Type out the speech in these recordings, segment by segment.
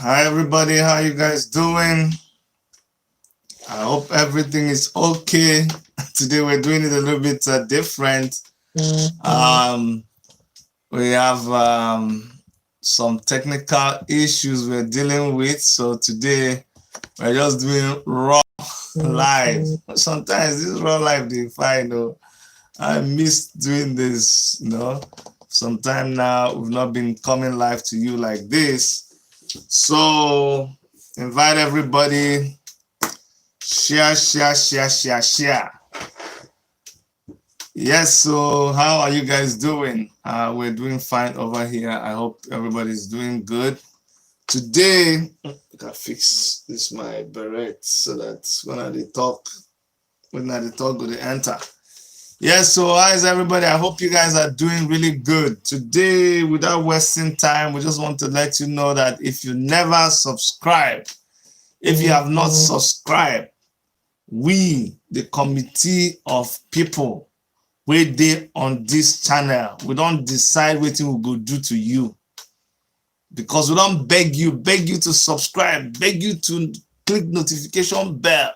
Hi everybody, how you guys doing? I hope everything is okay. Today we're doing it a little bit different. We have some technical issues we're dealing with, so today we're just doing raw live. Sometimes this raw live they find. I miss doing this. Sometime now we've not been coming live to you like this. So invite everybody, share. Yes, so how are you guys doing? We're doing fine over here. I hope everybody's doing good. Today, I gotta fix this my beret so that when I talk, go to enter. Yes, so how is everybody? I hope you guys are doing really good. Today, without wasting time, we just want to let you know that if you never subscribe, if you have not subscribed, we, the committee of people, we dey on this channel, we don't decide what we go do to you. Because we don't beg you to subscribe, beg you to click notification bell.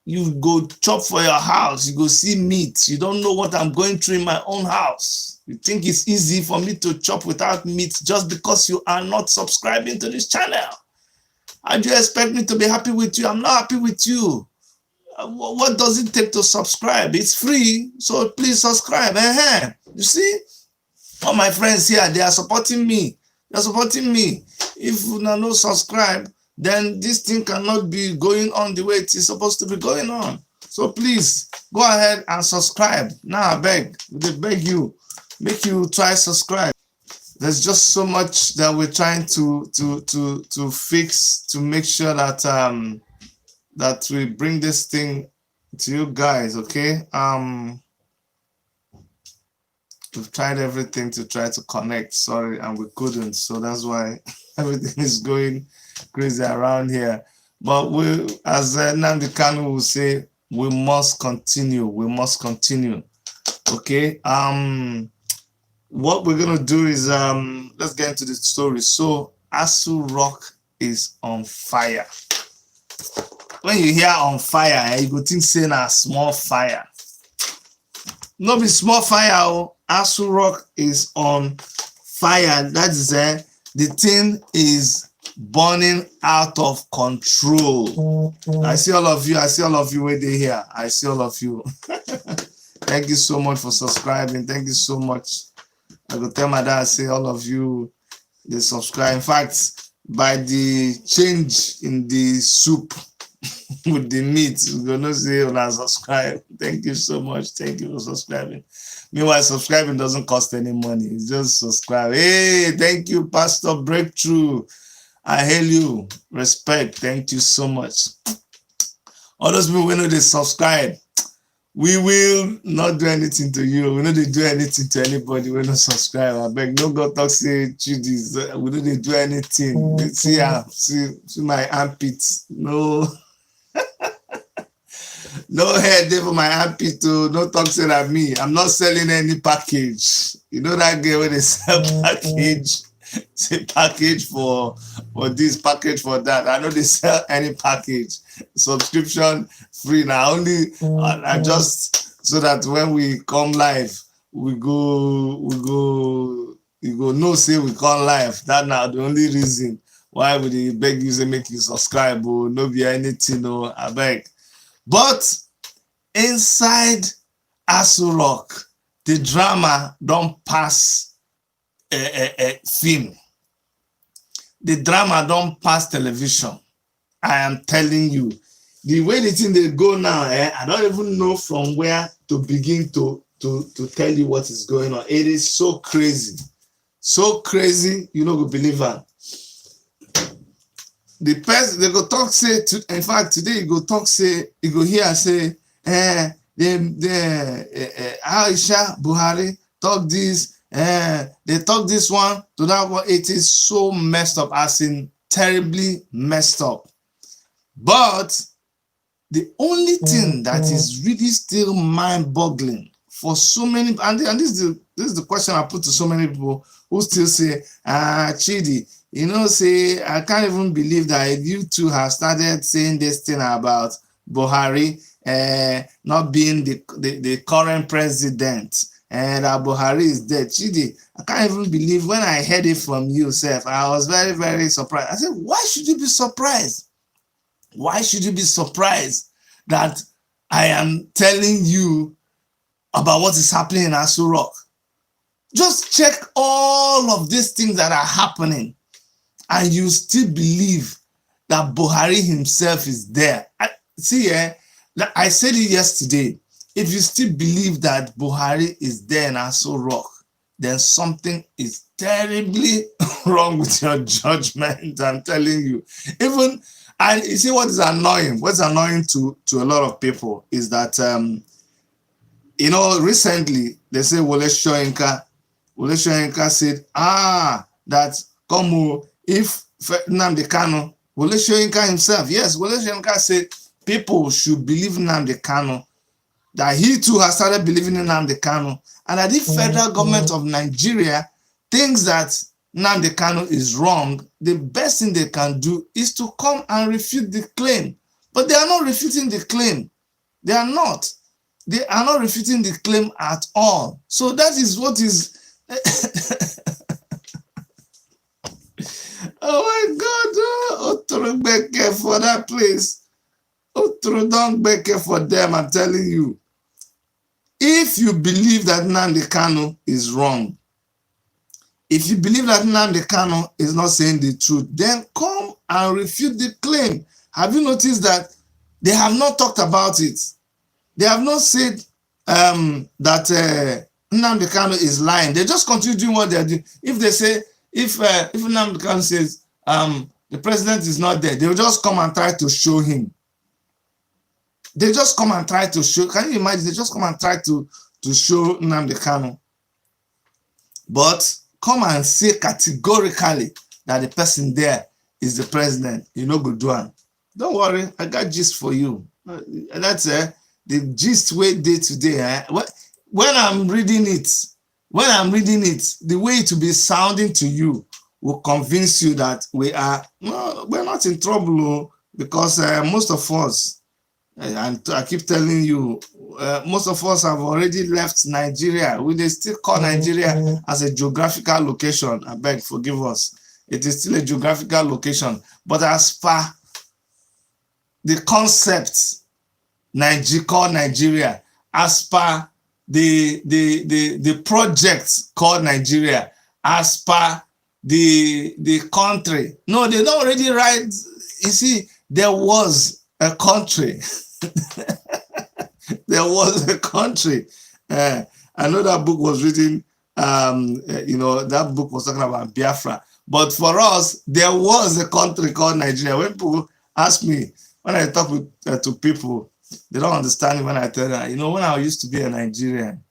You go chop for your house, you go see meat. You don't know what I'm going through in my own house. You think it's easy for me to chop without meat just because you are not subscribing to this channel. How do you expect me to be happy with you? I'm not happy with you. What does it take to subscribe? It's free, so please subscribe. You see, all my friends here, they are supporting me. They're supporting me. If you don't subscribe, then this thing cannot be going on the way it is supposed to be going on. So please go ahead and subscribe. Now I beg you, make you try subscribe. There's just so much that we're trying to fix to make sure that that we bring this thing to you guys. Okay. We've tried everything to try to connect, sorry, and we couldn't, so that's why everything is going crazy around here. But we, as Nnamdi Kanu will say, we must continue. Okay. What we're gonna do is let's get into the story. So Asu Rock is on fire. When you hear on fire, you go think saying a small fire. No be small fire. Asu Rock is on fire. That is the thing is burning out of control. I see all of you where they here. I see all of you. Thank you so much for subscribing. Thank you so much. I go tell my dad, I say all of you, they subscribe. In fact, by the change in the soup with the meat, we're gonna say when I subscribe. Thank you so much. Thank you for subscribing. Meanwhile, subscribing doesn't cost any money. It's just subscribe. Hey, thank you, Pastor Breakthrough. I hail you. Respect. Thank you so much. All those people, when they subscribe, we will not do anything to you. We know they do anything to anybody when not subscribe. I beg, no God talk say Judy's. We know they do anything. See my armpits. No. No head there for my armpit to no talk say that me. I'm not selling any package. You know that girl when they sell package, say package for this, package for that. I know they sell any package. Subscription free now. Only I just so that when we come live, you go no say we come live. That now the only reason why we beg you say make you subscribe or no be anything no I beg. But inside Asu Rock, the drama don't pass film. The drama don't pass television. I am telling you. The way the thing they go now, I don't even know from where to begin to tell you what is going on. It is so crazy. So crazy, you know, go believe it. The person they go talk say in fact today you go talk say you go hear say Aisha Buhari talk this they talk this one to that one. It is so messed up, as in terribly messed up. But the only thing that is really still mind-boggling for so many, and this is the question I put to so many people who still say Chidi, You know, say, I can't even believe that you two have started saying this thing about Buhari not being the current president, and that Buhari is dead. Chidi, I can't even believe when I heard it from you, Seth. I was very, very surprised. I said, why should you be surprised? Why should you be surprised that I am telling you about what is happening in Aso Rock? Just check all of these things that are happening, and you still believe that Buhari himself is there. I said it yesterday. If you still believe that Buhari is there in Aso Rock, then something is terribly wrong with your judgment. I'm telling you. And you see what is annoying? What's annoying to a lot of people is that, you know, recently they say Wole Soyinka said, that if Nnamdi Kanu, Wole Soyinka himself, yes, Wole Soyinka said people should believe in Nnamdi Kanu, that he too has started believing in Nnamdi Kanu, and that the federal government of Nigeria thinks that Nnamdi Kanu is wrong, the best thing they can do is to come and refute the claim. But they are not refuting the claim. They are not. They are not refuting the claim at all. So that is what is... Oh my God, Otoro Beke for that place. Otoro don't Beke for them, I'm telling you. If you believe that Nnamdi Kanu is wrong, if you believe that Nnamdi Kanu is not saying the truth, then come and refute the claim. Have you noticed that they have not talked about it? They have not said that Nnamdi Kanu is lying. They just continue doing what they are doing. If they say, if Nnamdi Kanu says the president is not there, they will just come and try to show him. They just come and try to show. Can you imagine? They just come and try to show Nnamdi Kanu. But come and say categorically that the person there is the president. You know, good one. Don't worry, I got gist for you. That's the gist way day to day. When I'm reading it, the way it will be sounding to you will convince you that we're not in trouble, because most of us, and I keep telling you, most of us have already left Nigeria. They still call Nigeria as a geographical location. I beg, forgive us. It is still a geographical location. But as per the concept, called Nigeria, as per the project called Nigeria, as per the country. No, they don't already write. You see, there was a country. There was a country. I know that book was written, you know, that book was talking about Biafra. But for us, there was a country called Nigeria. When people ask me, when I talk to people, they don't understand when I tell them, you know, when I used to be a Nigerian,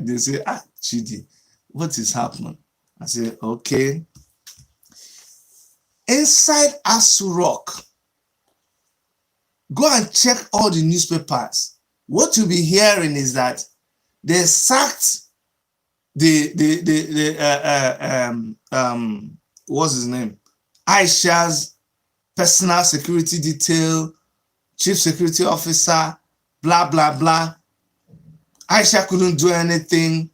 they say, Chidi, what is happening? I say, okay. Inside Aso Rock, go and check all the newspapers. What you'll be hearing is that they sacked what's his name? Aisha's personal security detail, chief security officer, blah, blah, blah. Aisha couldn't do anything.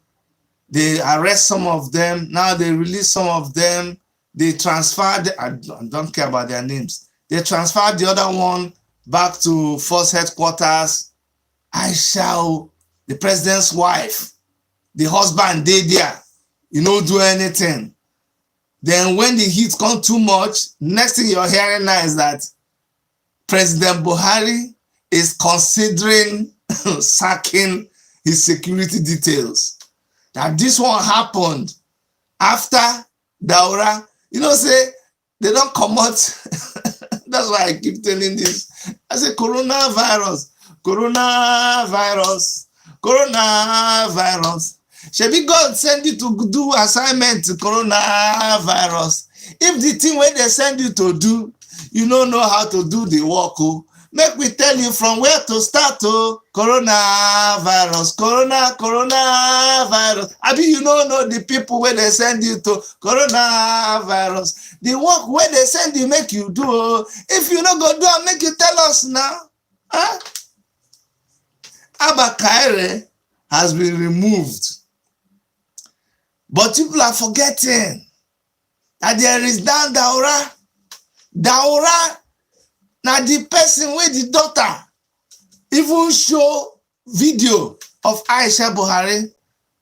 They arrest some of them. Now they release some of them. They transferred, I don't care about their names. They transferred the other one back to force headquarters. Aisha, the president's wife, the husband, they there, you know, do anything. Then when the heat come too much, next thing you're hearing now is that President Buhari is considering sacking his security details. That this one happened after Daura, you know, say they don't come out. That's why I keep telling this. I say coronavirus. Shebi God send you to do assignment to coronavirus. If the thing when they send you to do, you don't know how to do the work, Make we tell you from where to start. Oh, coronavirus, coronavirus. I mean, you don't know the people where they send you to coronavirus. The work where they send you make you do. Oh. If you not go do it, make you tell us now. Huh? Abakaire has been removed. But people are forgetting that there is Dan Daura. Daura, now the person with the daughter even show video of Aisha Buhari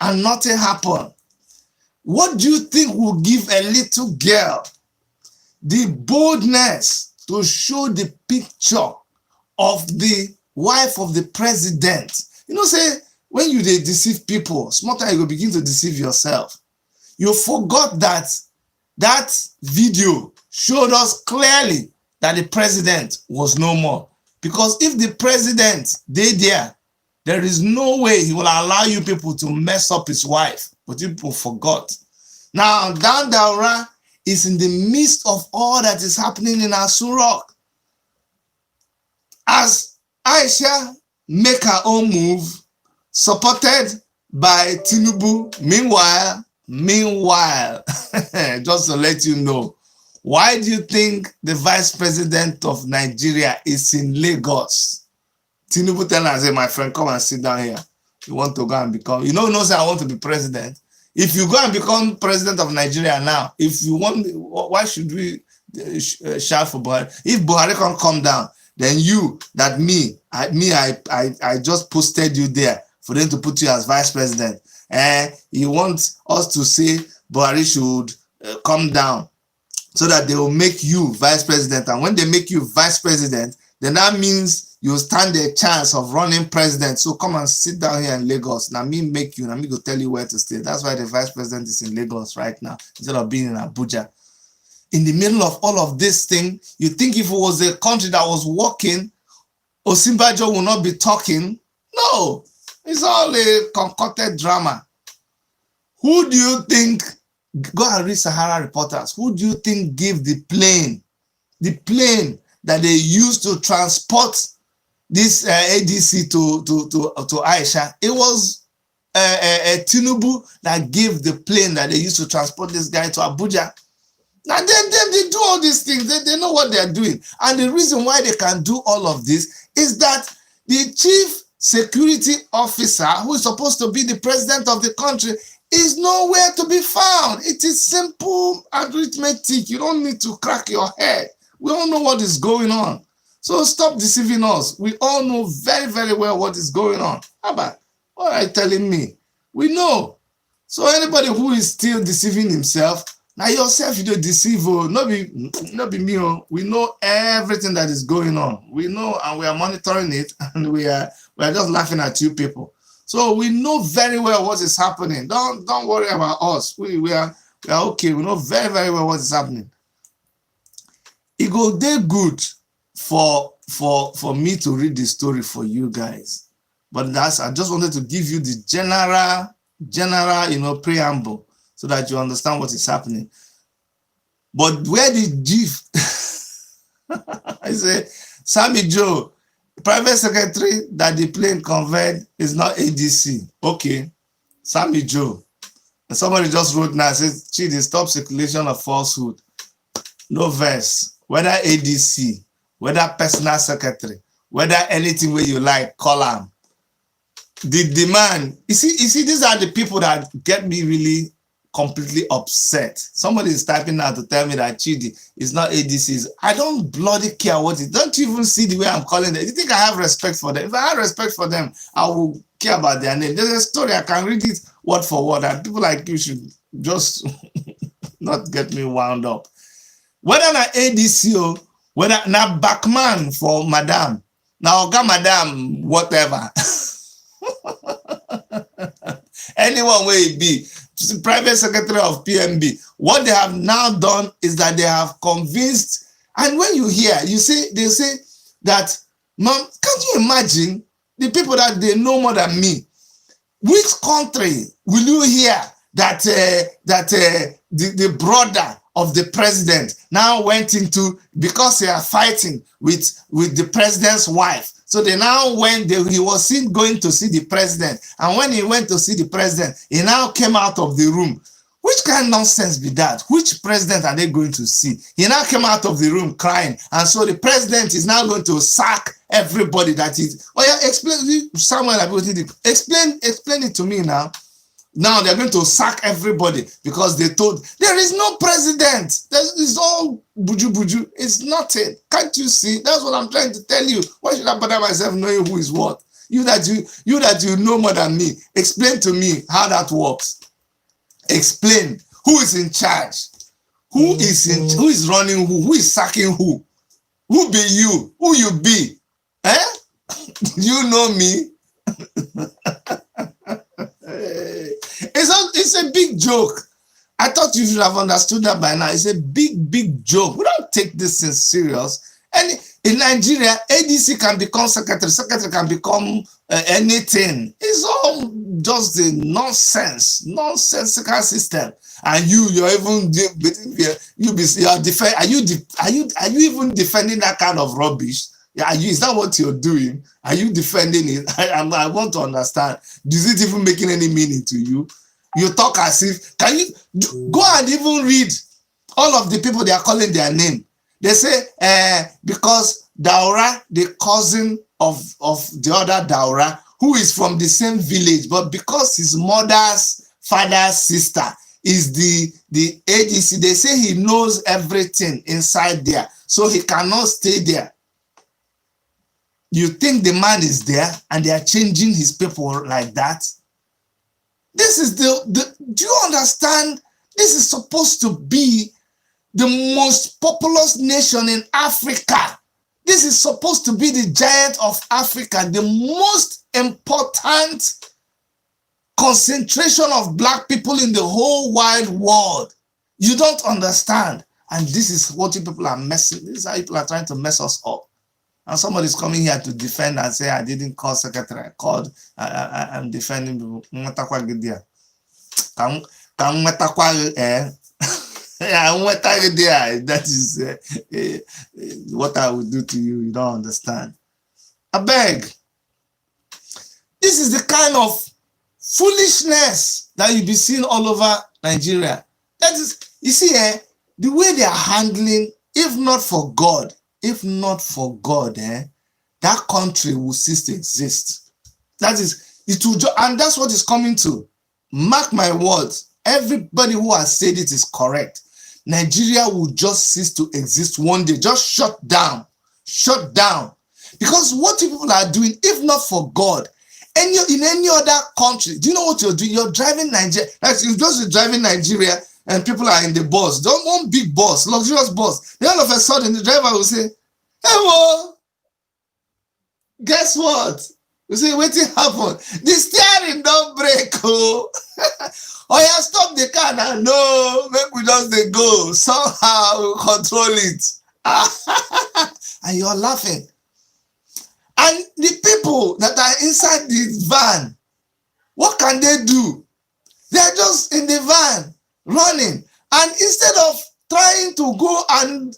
and nothing happened. What do you think will give a little girl the boldness to show the picture of the wife of the president? You know, say, when you deceive people, small time you will begin to deceive yourself. You forgot that that video showed us clearly that the president was no more. Because if the president did there is no way he will allow you people to mess up his wife. But people forgot. Now, Dan Daura is in the midst of all that is happening in Asurok. As Aisha make her own move, supported by Tinubu, meanwhile, just to let you know, why do you think the vice president of Nigeria is in Lagos? Tinubu tell her, say, my friend, come and sit down here. You want to go and become, you know, say I want to be president. If you go and become president of Nigeria now, if you want, why should we shout for Buhari? If Buhari can't come down, then you, that I just posted you there for them to put you as vice president. And you want us to say Buhari should come down so that they will make you vice president. And when they make you vice president, then that means you stand a chance of running president. So come and sit down here in Lagos. Now me make you, now me go tell you where to stay. That's why the vice president is in Lagos right now, instead of being in Abuja. In the middle of all of this thing, you think if it was a country that was working, Osinbajo will not be talking? No, it's all a concocted drama. Who do you think, go and read Sahara Reporters, who do you think gave the plane that they used to transport this ADC to Aisha? It was a Tinubu that gave the plane that they used to transport this guy to Abuja. Now they do all these things. They know what they're doing. And the reason why they can do all of this is that the chief security officer, who is supposed to be the president of the country, is nowhere to be found. It is simple arithmetic. You don't need to crack your head. We all know what is going on. So stop deceiving us. We all know very, very well what is going on. Abba, what are you telling me? We know. So anybody who is still deceiving himself, now yourself you don't deceive. Not be me. We know everything that is going on. We know, and we are monitoring it, and we are just laughing at you people. So we know very well what is happening. Don't worry about us. We are okay. We know very, very well what is happening. It go dey good for me to read the story for you guys. But I just wanted to give you the general, preamble so that you understand what is happening. But where did Chief I say, Sammy Joe, private secretary that the plane conveyed is not ADC. Okay, Sammy Joe. And somebody just wrote now, says, Chidi, stop circulation of falsehood. No verse. Whether ADC, whether personal secretary, whether anything where you like, call them. The demand, you see, these are the people that get me really completely upset. Somebody is typing now to tell me that Chidi is not ADCs. I don't bloody care what it is. Don't you even see the way I'm calling them? You think I have respect for them? If I have respect for them, I will care about their name. There's a story, I can read it word for word, and people like you should just not get me wound up. Whether na ADC, whether na backman for madam, now oga madam, whatever. Anyone where it be, private secretary of PMB, what they have now done is that they have convinced, and when you hear, you see, they say that, Mom, can't you imagine the people that they know more than me? Which country will you hear that the brother of the president now went into, because they are fighting with the president's wife. So they now went, he was seen going to see the president. And when he went to see the president, he now came out of the room. Which kind of nonsense be that? Which president are they going to see? He now came out of the room crying. And so the president is now going to sack everybody that is. Oh yeah, explain, Samuel, explain it to me now. Now they're going to sack everybody because they told, there is no president. It's all buju buju. It's nothing. Can't you see? That's what I'm trying to tell you. Why should I bother myself knowing who is what? You that you know more than me. Explain to me how that works. Explain. Who is in charge? Who is running who? Who is sacking who? Who be you? Who you be? Eh? You know me? It's a big joke. I thought you should have understood that by now. It's a big joke. We don't take this thing serious. And in Nigeria, ADC can become secretary can become anything. It's all just a nonsensical system. And you're even are you even defending that kind of rubbish? Yeah, is that what you're doing? Are you defending it? I want to understand. Is it even making any meaning to you? You talk as if, can you go and even read all of the people they are calling their name? They say, because Daura, the cousin of the other Daura, who is from the same village, but because his mother's father's sister is the ADC, they say he knows everything inside there, so he cannot stay there. You think the man is there and they are changing his people like that? This is do you understand? This is supposed to be the most populous nation in Africa. This is supposed to be the giant of Africa, the most important concentration of black people in the whole wide world. You don't understand. And this is what you people are messing. This is how people are trying to mess us up. And somebody's coming here to defend and say, I didn't call secretary, I called, I'm defending people. That is what I would do to you. You don't understand. I beg. This is the kind of foolishness that you'll be seeing all over Nigeria. That is, you see, the way they are handling, if not for God, that country will cease to exist. That is, it will, and that's what is coming to. Mark my words. Everybody who has said it is correct. Nigeria will just cease to exist one day. Just shut down. Shut down. Because what you people are doing, if not for God, and you're in any other country, do you know what you're doing? You're driving Nigeria. Like you're just driving Nigeria and people are in the bus. Don't want big bus, luxurious bus. Then all of a sudden the driver will say, hello, guess what? We say, what happened? The steering don't break, oh. Oh yeah, stop the car now. No, make we just they go. Somehow we'll control it. And you're laughing. And the people that are inside the van, what can they do? They're just in the van running. And instead of trying to go and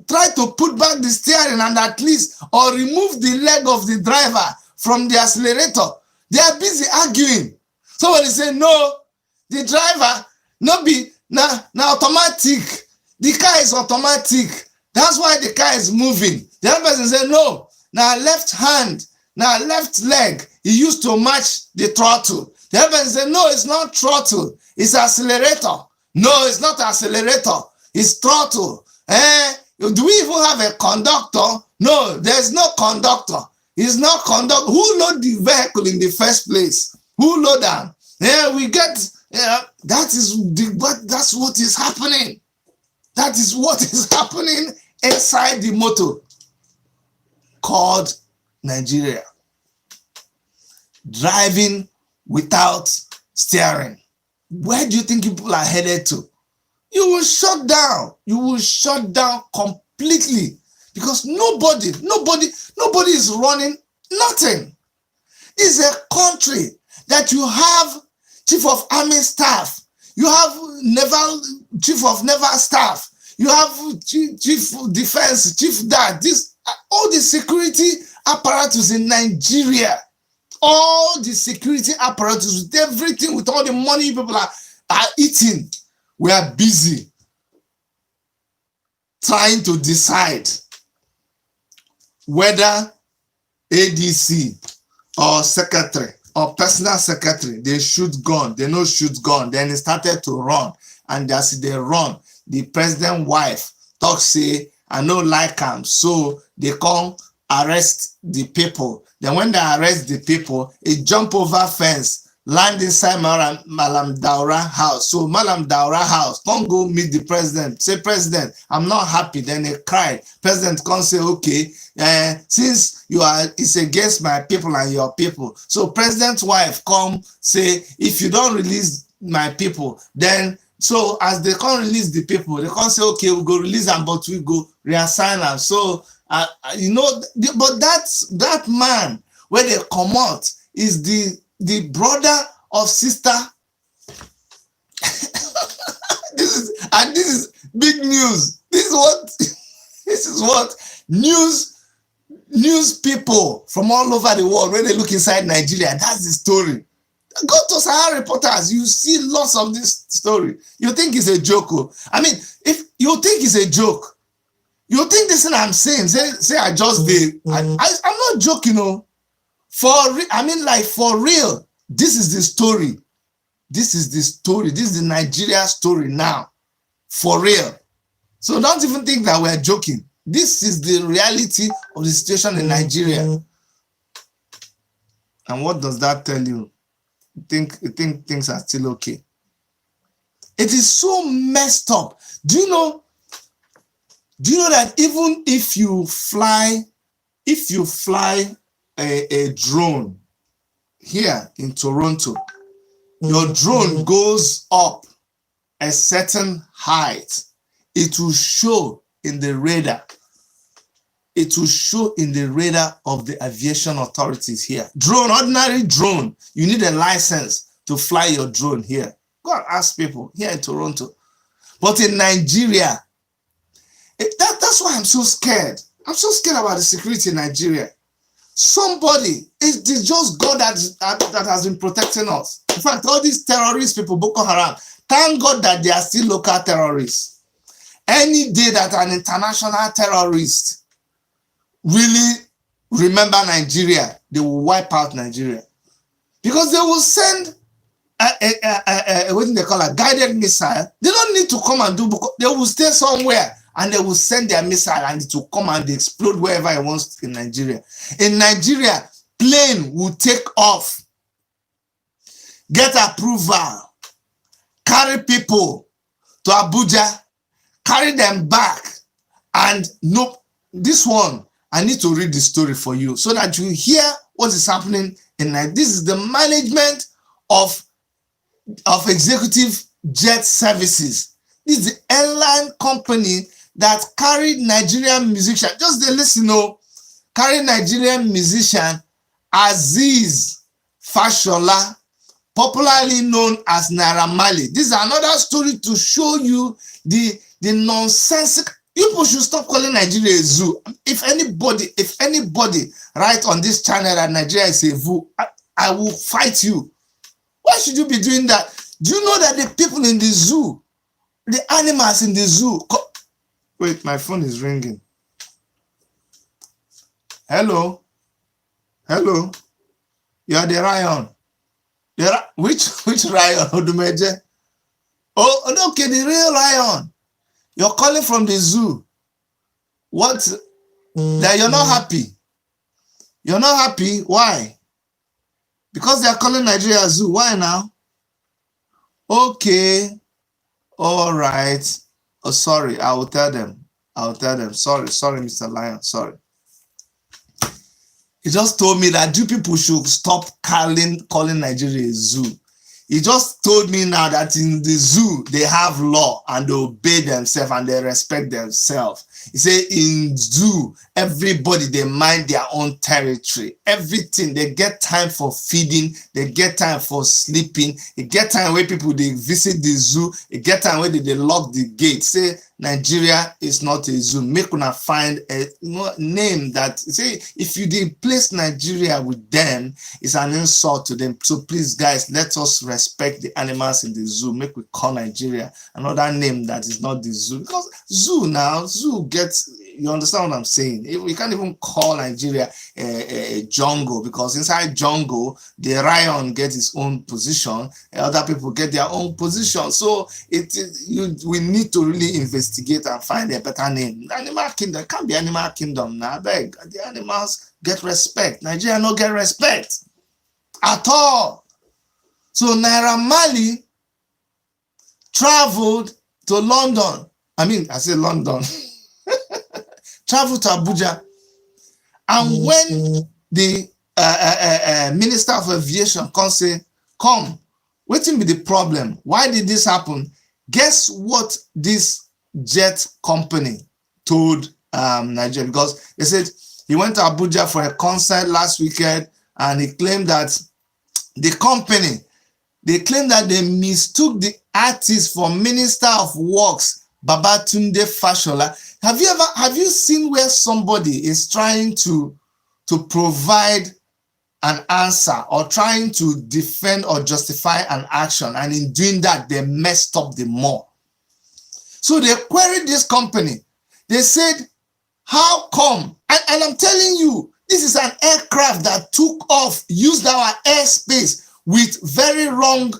try to put back the steering and at least or remove the leg of the driver from the accelerator, they are busy arguing. Somebody say, no, the driver, no be, now automatic. The car is automatic. That's why the car is moving. The other person say, no, now left hand, now left leg, he used to match the throttle. The other person say, no, it's not throttle, it's accelerator. No, it's not accelerator, it's throttle. Do we even have a conductor? No, there's no conductor. It's not conductor. Who load the vehicle in the first place? Who load them? Yeah, we get, that's what is happening. That is what is happening inside the motor called Nigeria. Driving without steering. Where do you think people are headed to? You will shut down. You will shut down completely because nobody is running nothing. It's a country that you have chief of army staff, You have naval chief of naval staff. You have chief defense, chief that. This all the security apparatus in Nigeria, all the security apparatus with everything, with all the money people are eating, we are busy trying to decide whether ADC or secretary or personal secretary, they shoot gun, they no shoot gun. Then it started to run. And as they run, the president wife talk say, I no like him. So they come arrest the people. Then when they arrest the people, it jump over fence, land inside Malam Daura house. So Malam Daura house, come go meet the president. Say, President, I'm not happy. Then they cry. President come say, okay, since it's against my people and your people. So president's wife come say, if you don't release my people, then so as they can't release the people, they can't say, okay, we'll go release them, but we go reassign them. So you know, but that man where they come out is the brother of sister. This is big news. This is what news people from all over the world, when they look inside Nigeria, that's the story. Go to Sahara Reporters, you see lots of this story. You think it's a joke. I mean, if you think it's a joke, you think this thing I'm saying, say I just did. I'm not joking, I mean, like, for real. This is the story. This is the story. This is the Nigeria story now. For real. So don't even think that we're joking. This is the reality of the situation in Nigeria. And what does that tell you? You think things are still okay? It is so messed up. Do you know that even if you fly a drone here in Toronto, your drone goes up a certain height, it will show in the radar. It will show in the radar of the aviation authorities here. Drone, ordinary drone, you need a license to fly your drone here. Go and ask people here in Toronto. But in Nigeria, that's why I'm so scared. I'm so scared about the security in Nigeria. Somebody, it's just God that has been protecting us. In fact, all these terrorist people, Boko Haram, thank God that they are still local terrorists. Any day that an international terrorist really remember Nigeria, they will wipe out Nigeria. Because they will send what do they call a guided missile. They don't need to come and do, they will stay somewhere and they will send their missile and it will come and explode wherever it wants in Nigeria. In Nigeria, plane will take off, get approval, carry people to Abuja, carry them back, and nope, this one, I need to read the story for you so that you hear what is happening in Nigeria. This is the management of executive jet services. This is the airline company that carried Nigerian musician. Just the listen, carried Nigerian musician Aziz Fashola, popularly known as Naira Marley. This is another story to show you the nonsensical. People should stop calling Nigeria a zoo. If anybody write on this channel that Nigeria is a zoo, I will fight you. Why should you be doing that? Do you know that the people in the zoo, the animals in the zoo... Wait, my phone is ringing. Hello? Hello? You are the lion. Which lion? Odumeje? Oh, okay, the real lion. You're calling from the zoo. What? That you're not happy. You're not happy? Why? Because they are calling Nigeria a zoo. Why now? Okay. All right. Oh, sorry. I will tell them. Sorry, Mr. Lion. Sorry. He just told me that you people should stop calling Nigeria a zoo. He just told me now that in the zoo, they have law and they obey themselves and they respect themselves. He said in zoo, everybody, they mind their own territory. Everything, they get time for feeding, they get time for sleeping, they get time where people, they visit the zoo, they get time where they lock the gate. Say, Nigeria is not a zoo. Make una find a name that, say, if you did place Nigeria with them, it's an insult to them. So please, guys, let us respect the animals in the zoo. Make we call Nigeria another name that is not the zoo. Because zoo gets, you understand what I'm saying? We can't even call Nigeria a jungle, because inside jungle, the lion gets its own position, and other people get their own position. So we need to really investigate and find a better name. Animal kingdom, it can't be animal kingdom now. Beg, the animals get respect. Nigeria no get respect at all. So Naira Marley traveled to London. I say London. Traveled to Abuja. And when the Minister of Aviation come say, come, what will be the problem? Why did this happen? Guess what this jet company told Nigeria? Because they said he went to Abuja for a concert last weekend, and he claimed that the company, they claimed that they mistook the artist for Minister of Works, Babatunde Fashola. Have you seen where somebody is trying to provide an answer or trying to defend or justify an action, and in doing that they messed up the more? So they queried this company. They said, how come? And I'm telling you, this is an aircraft that took off, used our airspace with very wrong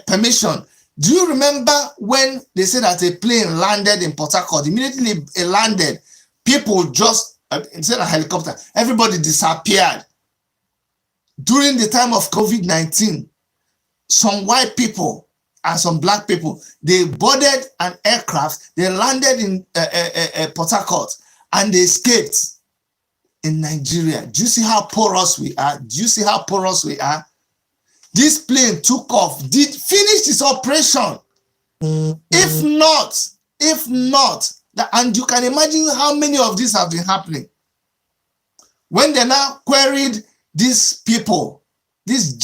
permission. Do you remember when they said that a plane landed in Port Harcourt? Immediately it landed, people just, instead of helicopter, everybody disappeared. During the time of COVID-19, some white people and some black people, they boarded an aircraft, they landed in Port Harcourt, and they escaped in Nigeria. Do you see how porous we are? Do you see how porous we are? This plane took off, finished its operation. If not, and you can imagine how many of these have been happening. When they now queried these people, this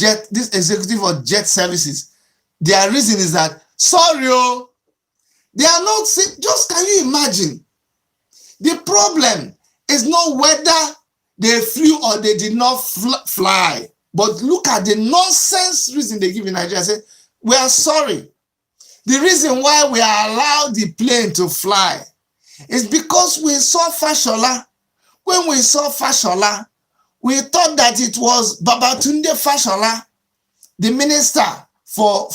executive of jet services, their reason is that, sorry, they are not, just can you imagine? The problem is not whether they flew or they did not fly. But look at the nonsense reason they give in Nigeria. Say, we are sorry. The reason why we are allowed the plane to fly is because we saw Fashola. When we saw Fashola, we thought that it was Babatunde Fashola, the minister for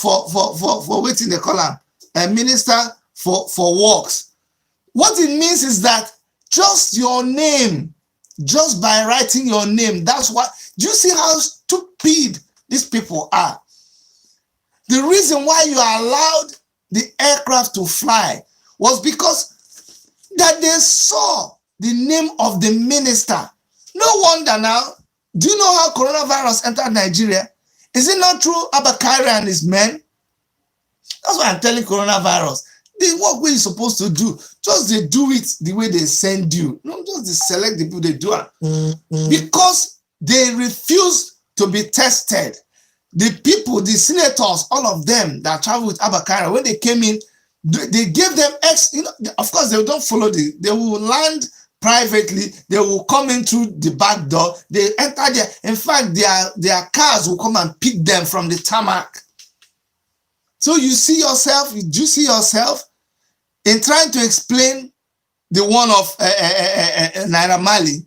waiting the column, a minister for works. What it means is that just your name, just by writing your name, that's what. Do you see how stupid these people are? The reason why you allowed the aircraft to fly was because that they saw the name of the minister. No wonder now. Do you know how coronavirus entered Nigeria? Is it not true, Abakari and his men? That's why I'm telling coronavirus. The work we're supposed to do, just they do it the way they send you. No, just they select the people they do it. Because they refuse to be tested. The people, the senators, all of them that travel with Abakari, when they came in, they gave them of course they don't follow they will land privately, they will come in through the back door, they enter there. In fact, their cars will come and pick them from the tarmac. So you see yourself in trying to explain the one of Naira Marley,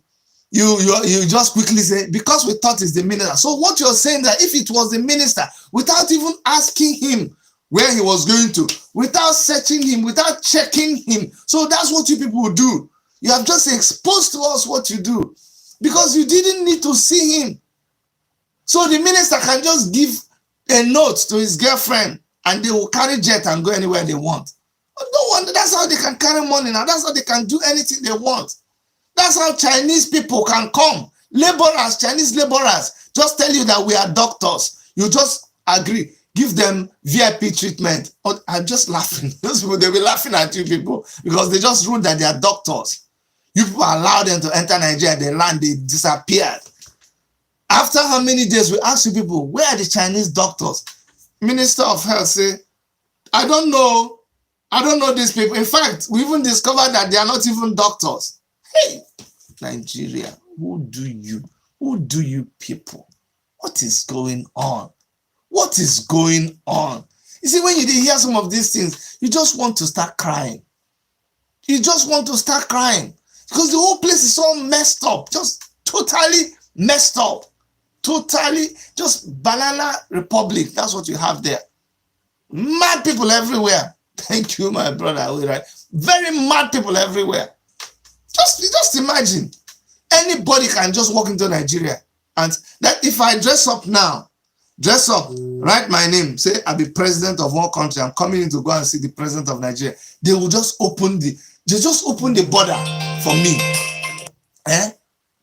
you just quickly say, because we thought it's the minister. So what you're saying that if it was the minister, without even asking him where he was going to, without searching him, without checking him. So that's what you people do. You have just exposed to us what you do because you didn't need to see him. So the minister can just give a note to his girlfriend and they will carry jet and go anywhere they want. No wonder, that's how they can carry money now. That's how they can do anything they want. That's how Chinese people can come. Laborers, Chinese laborers, just tell you that we are doctors. You just agree. Give them VIP treatment. Oh, I'm just laughing. Those people, they'll be laughing at you people because they just ruled that they are doctors. You people allow them to enter Nigeria, they land, they disappeared. After how many days, we ask you people, where are the Chinese doctors? Minister of Health say, I don't know. I don't know these people. In fact, we even discovered that they are not even doctors. Hey, Nigeria, who do you people? What is going on? What is going on? You see, when you hear some of these things, you just want to start crying. You just want to start crying because the whole place is all messed up, just totally messed up. Totally, just banana republic. That's what you have there. Mad people everywhere. Thank you, my brother. Right? Very mad people everywhere. Just imagine. Anybody can just walk into Nigeria. And that if I dress up now, write my name, say I'll be president of one country, I'm coming in to go and see the president of Nigeria. They will just open the border for me.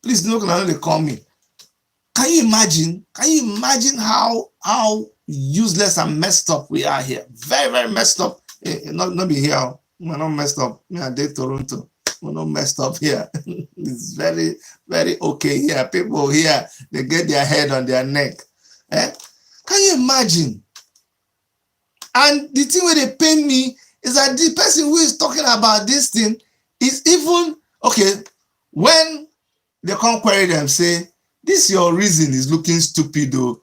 Please don't know they call me. Can you imagine? Can you imagine how useless and messed up we are here? Very, very messed up. Not be here. We're not messed up. Me and Toronto. We're not messed up here. It's very, very okay here. People here, they get their head on their neck. Can you imagine? And the thing where they pain me is that the person who is talking about this thing is even, okay, when they come query them, say, this your reason is looking stupid though.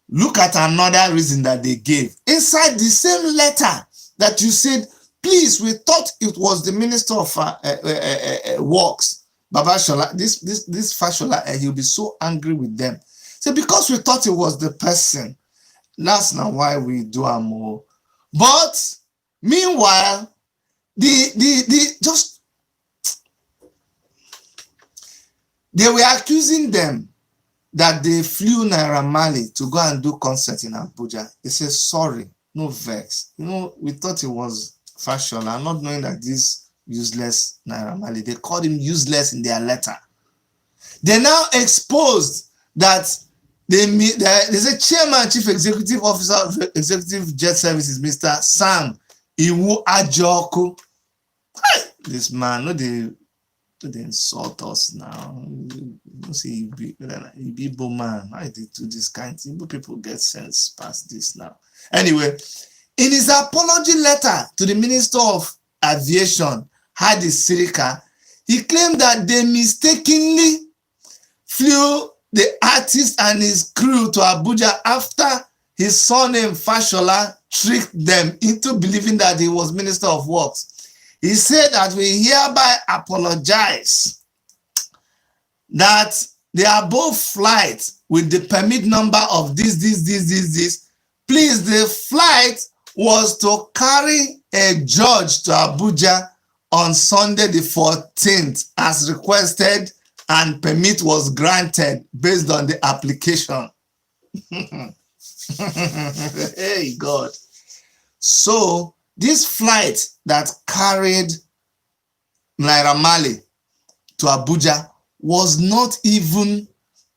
Look at another reason that they gave. Inside the same letter that you said, please, we thought it was the Minister of Works, Baba Shola, this Fashola, he'll be so angry with them. So because we thought it was the person, that's not why we do our more. But meanwhile, they were accusing them that they flew Naira Marley to go and do concert in Abuja. They said, sorry, no vex. You know, we thought it was Fashola, not knowing that this useless Naira Marley, they called him useless in their letter. They now exposed that there's a chairman, chief executive officer of executive jet services, Mr. Sam Iwu Ajoku. This man, no, they insult us now. You see, he be man. I did do this kind of thing, but people get sense past this now. Anyway, in his apology letter to the Minister of Aviation, Hadi Sirika, he claimed that they mistakenly flew the artist and his crew to Abuja after his surname Fashola tricked them into believing that he was Minister of Works. He said that we hereby apologize that the above flight with the permit number of this. Please, the flight was to carry a judge to Abuja on Sunday the 14th as requested, and permit was granted based on the application. Hey, God. So, this flight that carried Naira Marley to Abuja was not even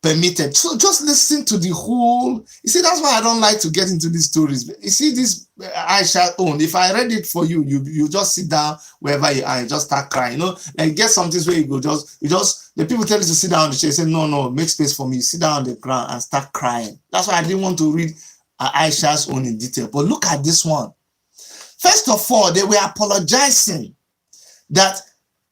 permitted. So just listen to the whole. You see, that's why I don't like to get into these stories. You see, this Aisha own. If I read it for you, you just sit down wherever you are and just start crying. You know, and get something where you go. The people tell you to sit down on the chair. You say no, make space for me. Sit down on the ground and start crying. That's why I didn't want to read Aisha's own in detail. But look at this one. First of all, they were apologizing that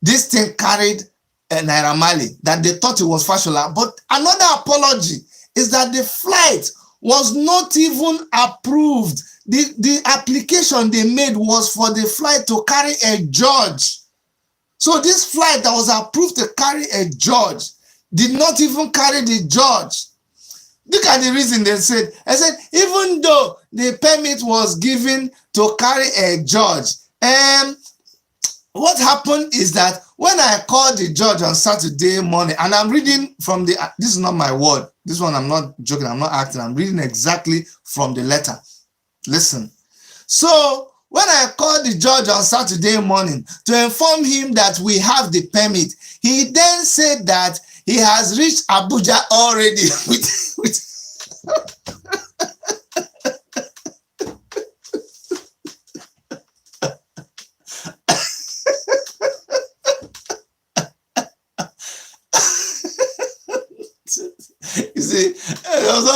this thing carried Naira Marley, that they thought it was Fashola. But another apology is that the flight was not even approved. The application they made was for the flight to carry a judge. So this flight that was approved to carry a judge did not even carry the judge. Look at the reason they said. I said, even though the permit was given to carry a judge, what happened is that when I called the judge on Saturday morning, and I'm reading from this is not my word. This one, I'm not joking, I'm not acting. I'm reading exactly from the letter. Listen. So when I called the judge on Saturday morning to inform him that we have the permit, he then said that he has reached Abuja already with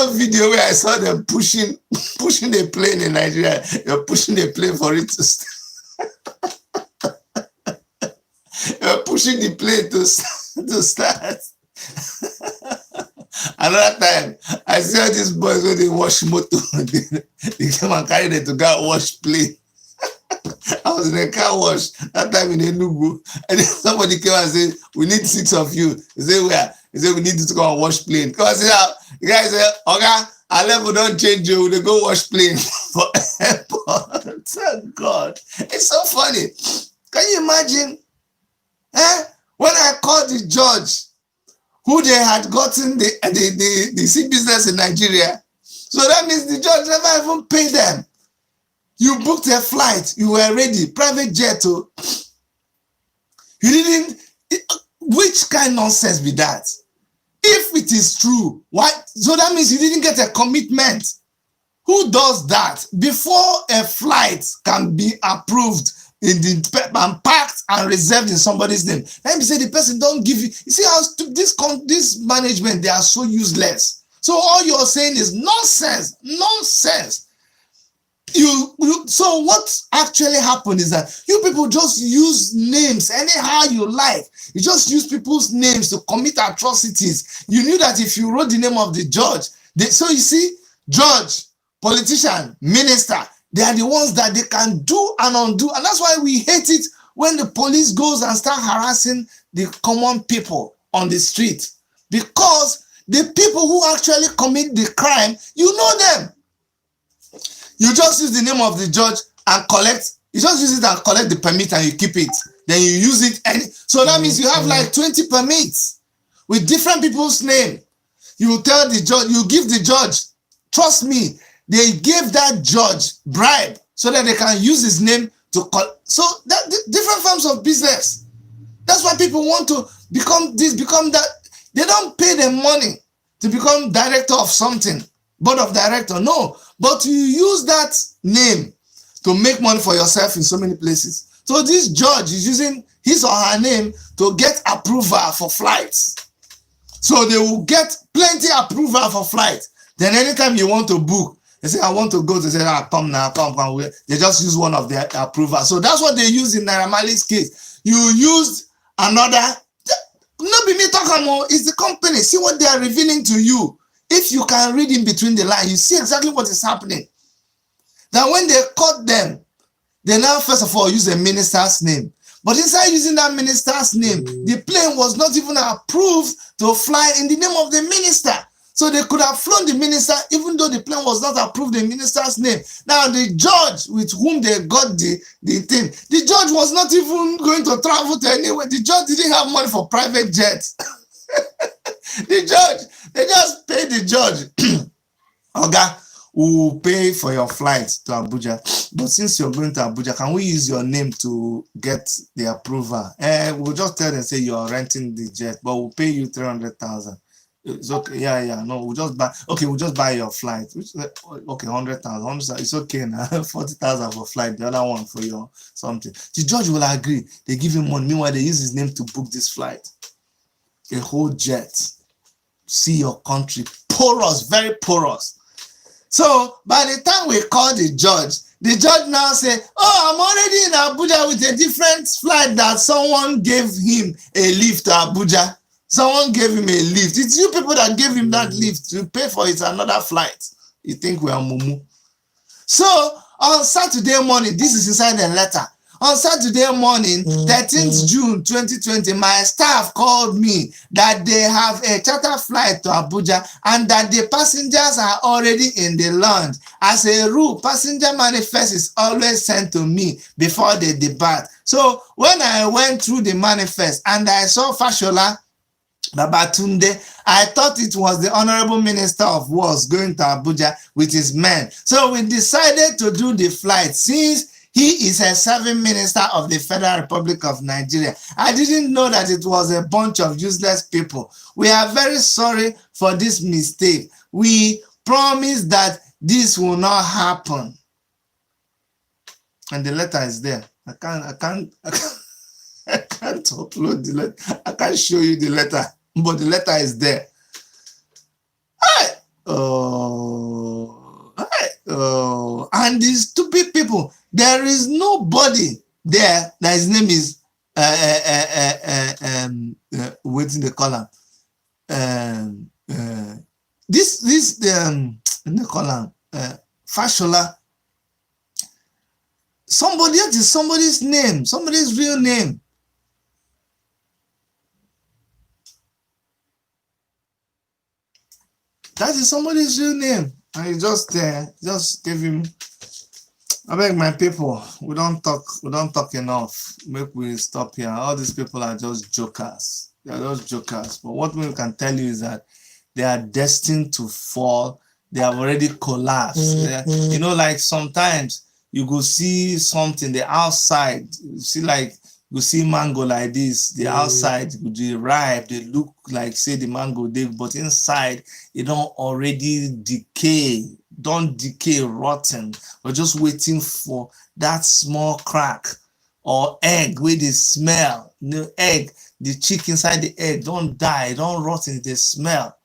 one video where I saw them pushing a plane in Nigeria. They're pushing a plane for it to start. They're pushing the plane to start. Another time, I saw these boys when they wash motor. They came and carried them to go wash plane. I was in a car wash that time in Enugu, and then somebody came and said, "We need 6 of you." He said, "Where?" He said, "We need you to go and wash plane." Because the guy said, "Okay, our level don't change you. They go wash plane for airport." Thank God. It's so funny. Can you imagine? When I called the judge, who they had gotten the sea business in Nigeria, so that means the judge never even paid them. You booked a flight, you were ready, private jet. You didn't. Which kind of nonsense be that? If it is true, why? So that means you didn't get a commitment. Who does that before a flight can be approved and packed and reserved in somebody's name? Let me say the person don't give you. You see how this management, they are so useless. So all you're saying is nonsense, nonsense. So what actually happened is that you people just use names anyhow you like. You just use people's names to commit atrocities. You knew that if you wrote the name of the judge, so you see, judge, politician, minister, they are the ones that they can do and undo. And that's why we hate it when the police goes and start harassing the common people on the street. Because the people who actually commit the crime, you know them. You just use the name of the judge and collect. You just use it and collect the permit and you keep it. Then you use it. So that means you have like 20 permits with different people's name. You tell the judge, you give the judge, trust me, they gave that judge bribe so that they can use his name to call. So that different forms of business. That's why people want to become this, become that. They don't pay them money to become director of something, board of director. No, but you use that name to make money for yourself in so many places. So this judge is using his or her name to get approval for flights. So they will get plenty approval for flight. Then anytime you want to book, they say, I want to go. They say, come now, come. They just use one of their approval. So that's what they use in Naira Marley's case. You used another. Not be me talking more. It's the company. See what they are revealing to you. If you can read in between the lines, you see exactly what is happening. That when they caught them, they now first of all use a minister's name. But instead of using that minister's name, the plane was not even approved to fly in the name of the minister. So they could have flown the minister even though the plane was not approved in the minister's name. Now the judge with whom they got the thing, the judge was not even going to travel to anywhere. The judge didn't have money for private jets. The judge, they just paid the judge. Okay, we will pay for your flight to Abuja. But since you're going to Abuja, can we use your name to get the approval? We'll just tell them, say you're renting the jet, but we'll pay you 300,000. It's okay. Yeah. No, we'll just buy. Okay, we'll just buy your flight. Okay, 100,000. It's okay now. 40,000 for flight. The other one for your something. The judge will agree. They give him money. Meanwhile, they use his name to book this flight. A whole jet. See your country porous, very porous. So by the time we call the judge now say, "Oh, I'm already in Abuja with a different flight that someone gave him a lift to Abuja." Someone gave him a lift. It's you people that gave him that lift. To pay for it another flight. You think we are mumu. So on Saturday morning, this is inside the letter. On Saturday morning, 13th June 2020, my staff called me that they have a charter flight to Abuja and that the passengers are already in the lounge. As a rule, passenger manifest is always sent to me before they depart. So when I went through the manifest and I saw Fashola Babatunde, I thought it was the Honorable Minister of Wars going to Abuja with his men. So we decided to do the flight since he is a serving minister of the Federal Republic of Nigeria. I didn't know that it was a bunch of useless people. We are very sorry for this mistake. We promise that this will not happen. And the letter is there. I can't upload the letter. I can't show you the letter, but the letter is there. Hey, And these stupid people, there is nobody there that his name is what do they call him? This they call him Fashola. Somebody, that is somebody's name, somebody's real name. That is somebody's real name. And you just give him. I beg my people, we don't talk enough. Make we stop here. All these people are just jokers. They are just jokers. But what we can tell you is that they are destined to fall. They have already collapsed. You know, like sometimes you go see something the outside. You see, like you see mango like this. The outside they ripe. They look like say the mango dig, but inside it don't already decay. Don't decay, rotten. We're just waiting for that small crack or egg where they smell. The egg, the chick inside the egg don't die, don't rotten. They smell.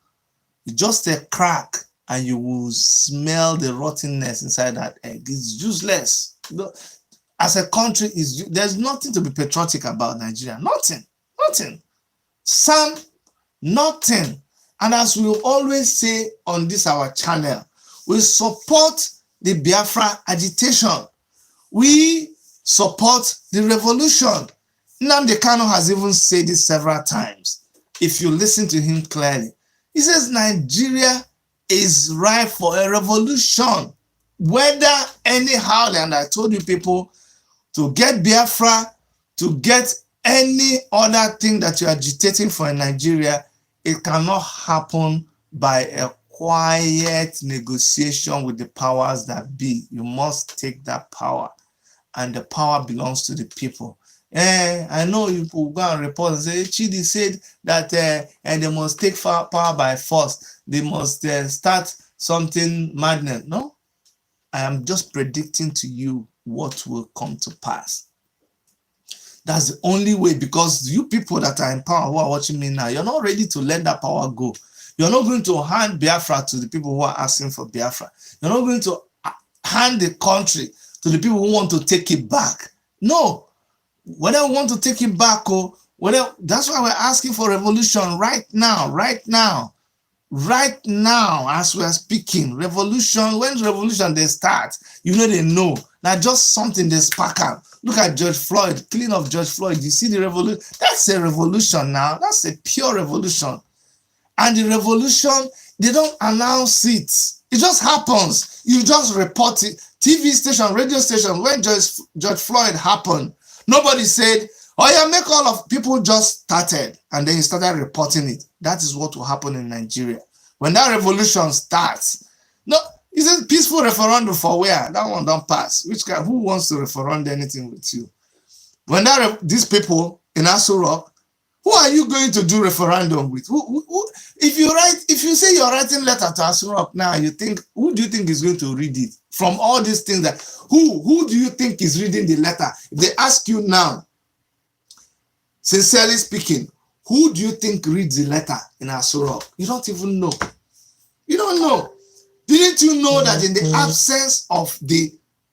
It's just a crack, and you will smell the rottenness inside that egg. It's useless. As a country, there's nothing to be patriotic about Nigeria. Nothing. Sam, nothing. And as we always say on this our channel, we support the Biafra agitation. We support the revolution. Nnamdi Kanu has even said this several times. If you listen to him clearly, he says Nigeria is ripe for a revolution. Whether anyhow, and I told you people, to get Biafra, to get any other thing that you're agitating for in Nigeria, it cannot happen by a quiet negotiation with the powers that be. You must take that power, and the power belongs to the people. I know you will go and report and say Chidi said that and they must take power by force. They must start something madness. No, I am just predicting to you what will come to pass. That's the only way, because you people that are in power who are watching me now, you're not ready to let that power go. You're not going to hand Biafra to the people who are asking for Biafra. You're not going to hand the country to the people who want to take it back. No. Whether we want to take it back or whether, that's why we're asking for revolution right now as we are speaking. Revolution, when revolution they start, they know. Now just something they spark out. Look at George Floyd, killing of George Floyd. You see the revolution? That's a revolution now. That's a pure revolution. And the revolution, they don't announce it. It just happens. You just report it. TV station, radio station, when George Floyd happened, nobody said, oh yeah, make all of people just started, and then you started reporting it. That is what will happen in Nigeria. When that revolution starts, no, it's a peaceful referendum for where? That one don't pass. Which guy, who wants to referendum anything with you? When these people in Aso Rock, who are you going to do referendum with? If you say you're writing letter to Aso Rock now, who do you think is going to read it? From all these things who do you think is reading the letter? If they ask you now, sincerely speaking, who do you think reads the letter in Aso Rock? You don't even know. You don't know. Didn't you know that in the absence of the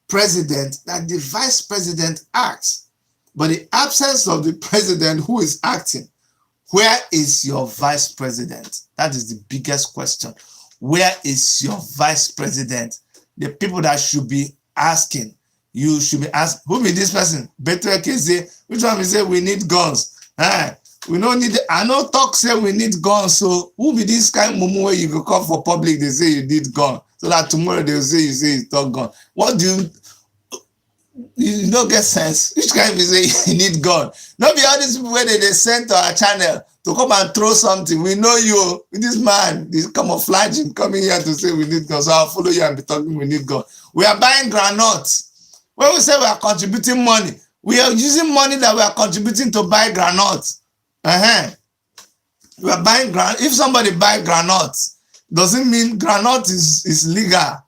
president, that the vice president acts? But the absence of the president who is acting, where is your vice president? That is the biggest question. Where is your vice president? The people that should be asking, you should be asking, who be this person? Better say, which one we say we need guns? We don't need, I know talk say we need guns, so who be this kind of moment where you go come for public, they say you need gun, so that tomorrow they'll say you talk gun. What do you don't get sense? Which kind of say you need gun? Not be all these people where they send to our channel to come and throw something. We know you, this man, this camouflaging coming here to say we need gun, so I'll follow you and be talking we need gun. We are buying granuts. When we say we are contributing money, we are using money that we are contributing to buy granuts. We are buying granite. If somebody buy granuts, doesn't mean granite is legal.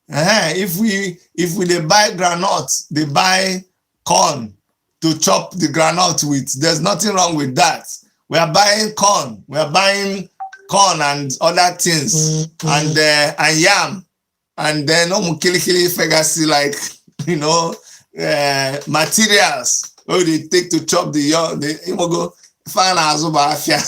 If they buy granuts, they buy corn to chop the granite with. There's nothing wrong with that. We are buying corn. We are buying corn and other things, and yam, and then kili fegasi, like, you know, materials. Oh, they take to chop the young, the imogo, fan azuba afia.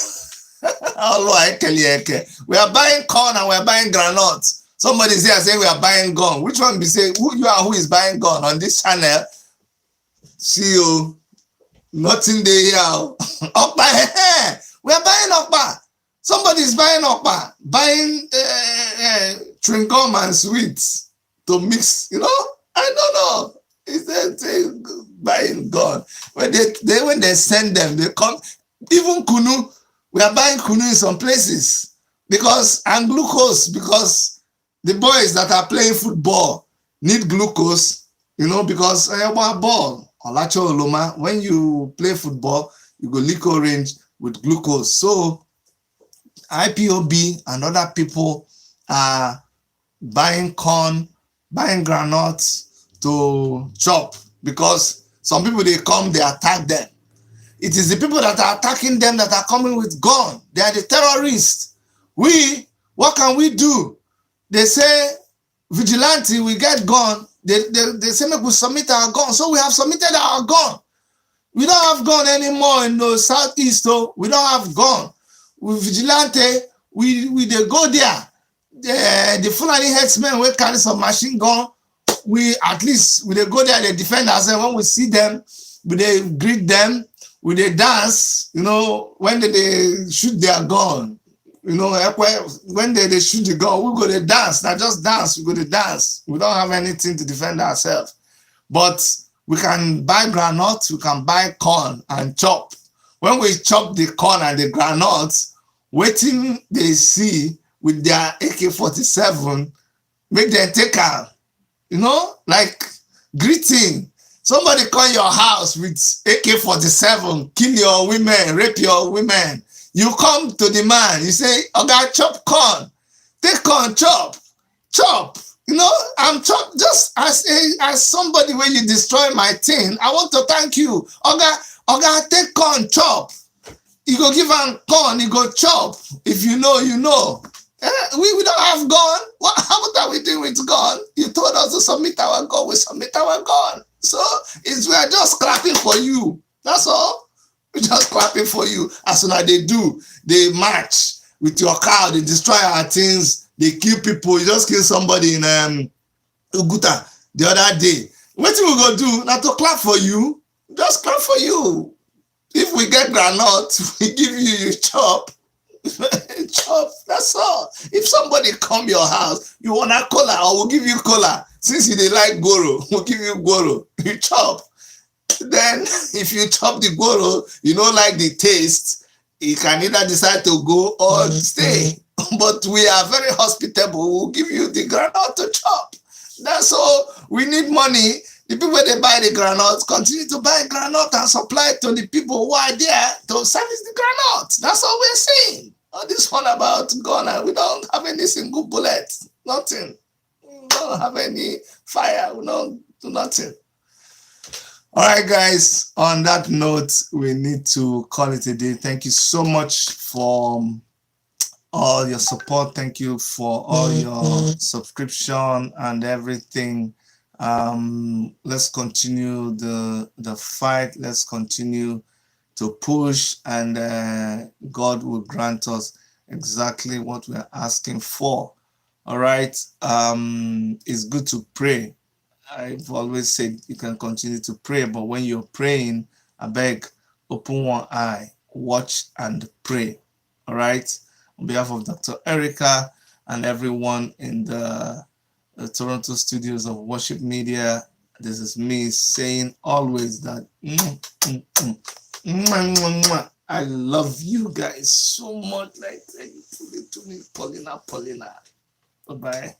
We are buying corn and we are buying granuts. Somebody here saying we are buying gun. Which one be say who you are, who is buying gun on this channel? See you. Nothing there here. Okpa, we are buying okpa. Somebody is buying okpa, buying chewing gum and sweets to mix. You know, I don't know. Is that buying gun? When they send them, they come. Even kunu, we are buying kunu in some places because and glucose, because the boys that are playing football need glucose. You know, because ball. When you play football, you go lick orange with glucose. So IPOB and other people are buying corn, buying granuts to chop, because some people, they come, they attack them. It is the people that are attacking them that are coming with gun. They are the terrorists. What can we do? They say vigilante, we get gun. They say make we submit our gun. So we have submitted our gun. We don't have gun anymore in the southeast, so we don't have gun. With vigilante, we they go there. The Fulani headsmen will carry some machine gun. We at least they go there, they defend ourselves. When we see them, they greet them, they dance. You know, when they shoot their gun. You know, when they shoot the gun, we go to dance. Not just dance, we go to dance. We don't have anything to defend ourselves. But we can buy granuts, we can buy corn and chop. When we chop the corn and the granuts, waiting they see with their AK-47, make them take out. You know, like greeting. Somebody come your house with AK-47, kill your women, rape your women. You come to the man, you say, Oga, chop corn. Take corn, chop. You know, I'm chop just as somebody when you destroy my thing. I want to thank you. Oga, take corn, chop. You go give him corn, you go chop. If you know, you know. We don't have gun. What are we doing with gun? You told us to submit our gun, we submit our gun. So we are just clapping for you. That's all. We're just clapping for you. As soon as they do, they march with your car, they destroy our things, they kill people. You just kill somebody in Uguta the other day. What we go do? Not to clap for you. Just clap for you. If we get granite, we give you chop. Chop. That's all. If somebody come your house, you want a cola, or we'll give you cola. Since you they like goro, we'll give you goro. You chop. Then if you chop the goro, you don't like the taste, you can either decide to go or stay. But we are very hospitable. We'll give you the granite to chop. That's all. We need money. The people they buy the granite continue to buy granite and supply it to the people who are there to service the granite. That's all we're saying. All this one about gun, we don't have any single bullet. Nothing. We don't have any fire. We don't do nothing. All right, guys, on that note, we need to call it a day. Thank you so much for all your support. Thank you for all your subscription and everything. Let's continue the fight. Let's continue to push, and God will grant us exactly what we're asking for. All right. It's good to pray. I've always said you can continue to pray, but when you're praying, I beg, open one eye, watch and pray. All right. On behalf of Dr. Erica and everyone in the Toronto studios of Worship Media, this is me saying always that I love you guys so much. Like, thank you to me, Paulina. Bye-bye.